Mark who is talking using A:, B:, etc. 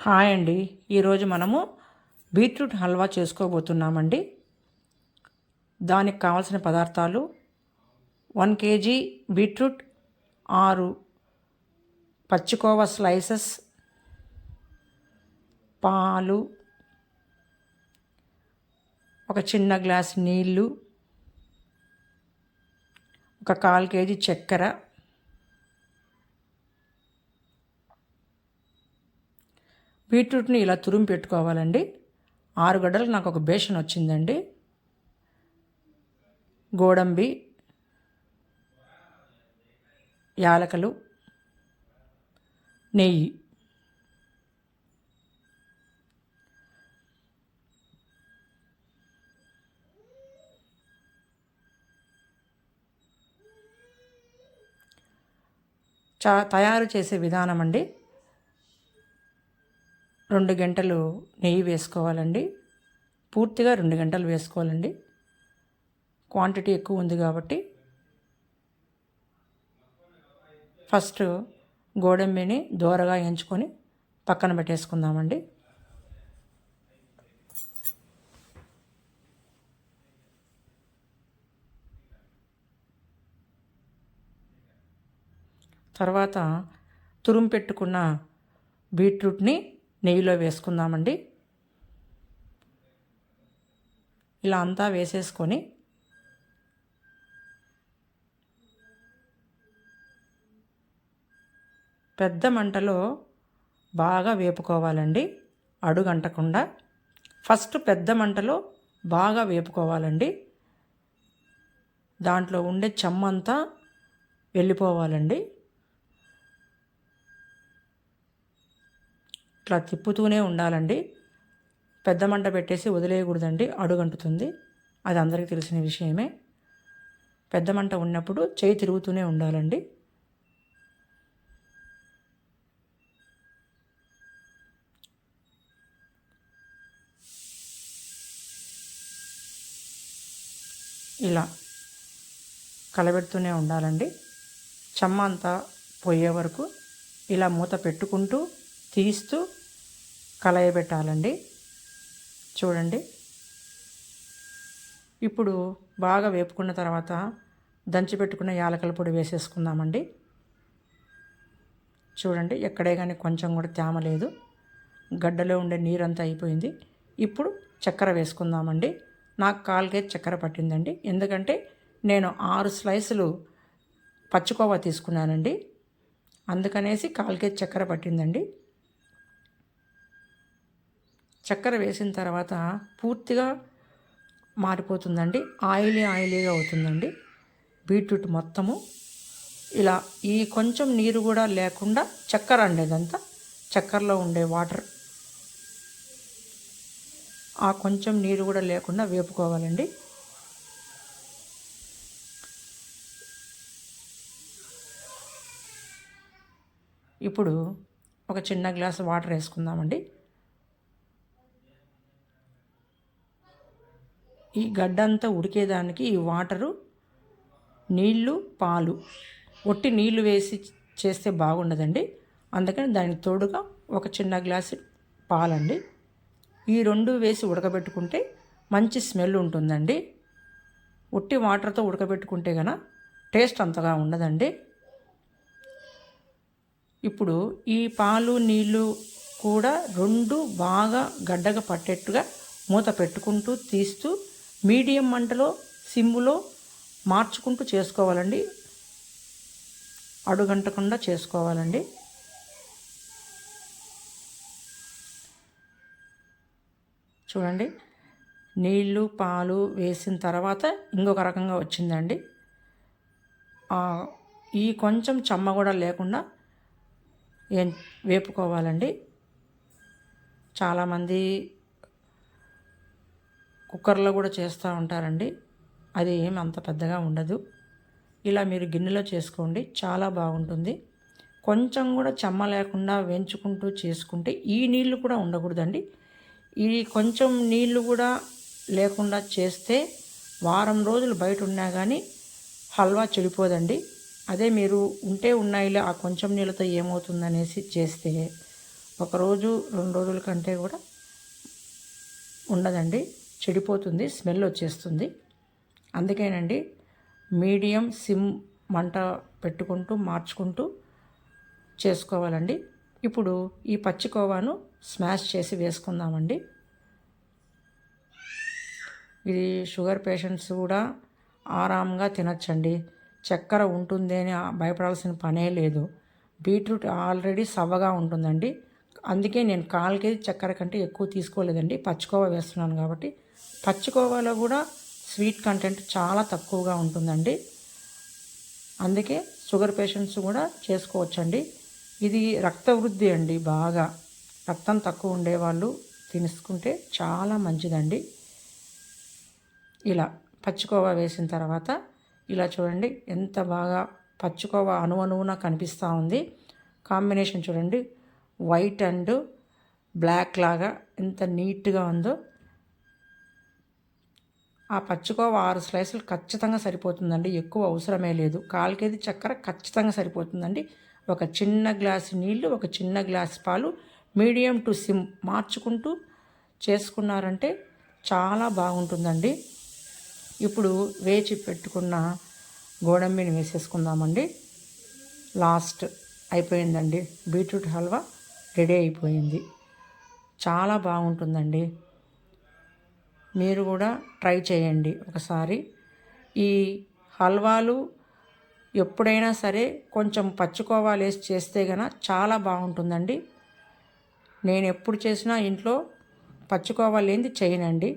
A: Hi అండి. ఈరోజు మనము బీట్రూట్ హల్వా చేసుకోబోతున్నామండి. దానికి కావాల్సిన పదార్థాలు 1 కేజీ బీట్రూట్, 6 పచ్చికోవా స్లైసెస్, పాలు, ఒక చిన్న గ్లాస్ నీళ్ళు, ఒక 1/4 కేజీ చక్కెర, బీట్రూట్ని ఇలా తురిమి పెట్టుకోవాలండి. 6 గడ్డలకు నాకు ఒక బేషన్ వచ్చిందండి. గోడంబి, యాలకులు, నెయ్యి. తయారు చేసే విధానం అండి. 2 గంటలు నెయ్యి వేసుకోవాలండి. పూర్తిగా 2 గంటలు వేసుకోవాలండి. క్వాంటిటీ ఎక్కువ ఉంది కాబట్టి ఫస్ట్ గోడంబిని దోరగా ఎంచుకొని పక్కన పెట్టేసుకుందామండి. తర్వాత తురుము పెట్టుకున్న బీట్రూట్ని నెయ్యిలో వేసుకుందామండి. ఇలా అంతా వేసేసుకొని పెద్ద మంటలో బాగా వేపుకోవాలండి, అడుగంటకుండా. ఫస్ట్ పెద్ద మంటలో బాగా వేపుకోవాలండి. దాంట్లో ఉండే చెమ్మంతా వెళ్ళిపోవాలండి. ఇట్లా తిప్పుతూనే ఉండాలండి. పెద్ద మంట పెట్టేసి వదిలేయకూడదండి, అడుగంటుతుంది. అది అందరికీ తెలిసిన విషయమే. పెద్ద మంట ఉన్నప్పుడు చేయి తిరుగుతూనే ఉండాలండి. ఇలా కలబెడుతూనే ఉండాలండి. చెమ్మ అంతా పోయే వరకు ఇలా మూత పెట్టుకుంటూ తీస్తూ కలయబెట్టాలండి. చూడండి. ఇప్పుడు బాగా వేపుకున్న తర్వాత దంచిపెట్టుకున్న యాలకుల పొడి వేసేసుకుందామండి. చూడండి, ఎక్కడే కానీ కొంచెం కూడా తేమ లేదు. గడ్డలో ఉండే నీరంతా అయిపోయింది. ఇప్పుడు చక్కెర వేసుకుందామండి. నాకు 1/4 కేజీ చక్కెర పట్టిందండి. ఎందుకంటే నేను 6 స్లైసులు పచ్చికోవా తీసుకున్నానండి. అందుకనేసి 1/4 కేజీ చక్కెర పట్టిందండి. చక్కెర వేసిన తర్వాత పూర్తిగా మారిపోతుందండి. ఆయిలీగా అవుతుందండి బీట్రూట్ మొత్తము. ఇలా ఈ కొంచెం నీరు కూడా లేకుండా చక్కెర అండేదంతా, చక్కెరలో ఉండే వాటర్, ఆ కొంచెం నీరు కూడా లేకుండా వేపుకోవాలండి. ఇప్పుడు ఒక చిన్న గ్లాసు వాటర్ వేసుకుందామండి. ఈ గడ్డంతా ఉడికేదానికి ఈ వాటరు, నీళ్ళు, పాలు, ఒట్టి నీళ్లు వేసి చేస్తే బాగుండదండి. అందుకని దానికి తోడుగా ఒక చిన్న గ్లాసు పాలండి. ఈ 2 వేసి ఉడకబెట్టుకుంటే మంచి స్మెల్ ఉంటుందండి. ఒట్టి వాటర్తో ఉడకబెట్టుకుంటే కనుక టేస్ట్ అంతగా ఉండదండి. ఇప్పుడు ఈ పాలు, నీళ్ళు కూడా 2 బాగా గడ్డగా పట్టేట్టుగా మూత పెట్టుకుంటూ తీస్తూ మీడియం మంటలో, సిమ్ములో మార్చుకుంటూ చేసుకోవాలండి. అడుగంటకుండా చేసుకోవాలండి. చూడండి, నీళ్ళు, పాలు వేసిన తర్వాత ఇంకొక రకంగా వచ్చిందండి. ఈ కొంచెం చెమ్మ కూడా లేకుండా వేపుకోవాలండి. చాలామంది కుక్కర్లో కూడా చేస్తూ ఉంటారండి. అది ఏమి అంత పెద్దగా ఉండదు. ఇలా మీరు గిన్నెలో చేసుకోండి, చాలా బాగుంటుంది. కొంచెం కూడా చెమ్మ లేకుండా వేయించుకుంటూ చేసుకుంటే ఈ నీళ్ళు కూడా ఉండకూడదండి. ఈ కొంచెం నీళ్ళు కూడా లేకుండా చేస్తే వారం రోజులు బయట ఉన్నా కానీ హల్వా చెడిపోదండి. అదే మీరు ఉంటే ఉన్నాయిలే ఆ కొంచెం నీళ్ళతో ఏమవుతుందనేసి చేస్తే ఒకరోజు 2 రోజుల కంటే కూడా ఉండదండి, చెడిపోతుంది, స్మెల్ వచ్చేస్తుంది. అందుకేనండి మీడియం సిమ్ మంట పెట్టుకుంటూ మార్చుకుంటూ చేసుకోవాలండి. ఇప్పుడు ఈ పచ్చికోవాను స్మాష్ చేసి వేసుకుందామండి. ఇది షుగర్ పేషెంట్స్ కూడా ఆరాంగా తినచ్చండి. చక్కెర ఉంటుంది అని భయపడాల్సిన పనే లేదు. బీట్రూట్ ఆల్రెడీ సవ్వగా ఉంటుందండి. అందుకే నేను 1/4 కేజీ చక్కెర కంటే ఎక్కువ తీసుకోలేదండి, పచ్చికోవా వేస్తున్నాను కాబట్టి. పచ్చికోవాలో కూడా స్వీట్ కంటెంట్ చాలా తక్కువగా ఉంటుందండి. అందుకే షుగర్ పేషెంట్స్ కూడా చేసుకోవచ్చండి. ఇది రక్త వృద్ధి అండి. బాగా రక్తం తక్కువ ఉండేవాళ్ళు తీసుకుంటే చాలా మంచిదండి. ఇలా పచ్చికోవా వేసిన తర్వాత ఇలా చూడండి ఎంత బాగా పచ్చికోవా అణువణువున కనిపిస్తూ ఉంది. కాంబినేషన్ చూడండి, వైట్ అండ్ బ్లాక్ లాగా ఎంత నీట్గా ఉందో. ఆ పచ్చికోవా 6 స్లైసులు ఖచ్చితంగా సరిపోతుందండి, ఎక్కువ అవసరమే లేదు. 1/4 కేజీ చక్కెర ఖచ్చితంగా సరిపోతుందండి. ఒక చిన్న గ్లాసు నీళ్ళు, ఒక చిన్న గ్లాసు పాలు, మీడియం టు సిమ్ మార్చుకుంటూ చేసుకున్నారంటే చాలా బాగుంటుందండి. ఇప్పుడు వేచి పెట్టుకున్న గోడంబిని వేసేసుకుందామండి. లాస్ట్ అయిపోయిందండి, బీట్రూట్ హల్వా రెడీ అయిపోయింది. చాలా బాగుంటుందండి. మీరు కూడా ట్రై చేయండి ఒకసారి. ఈ హల్వాలు ఎప్పుడైనా సరే కొంచెం పచ్చికోవాలు వేసి చేస్తే గన చాలా బాగుంటుందండి. నేను ఎప్పుడు చేసినా ఇంట్లో పచ్చికోవా లేనిది చేయనండి.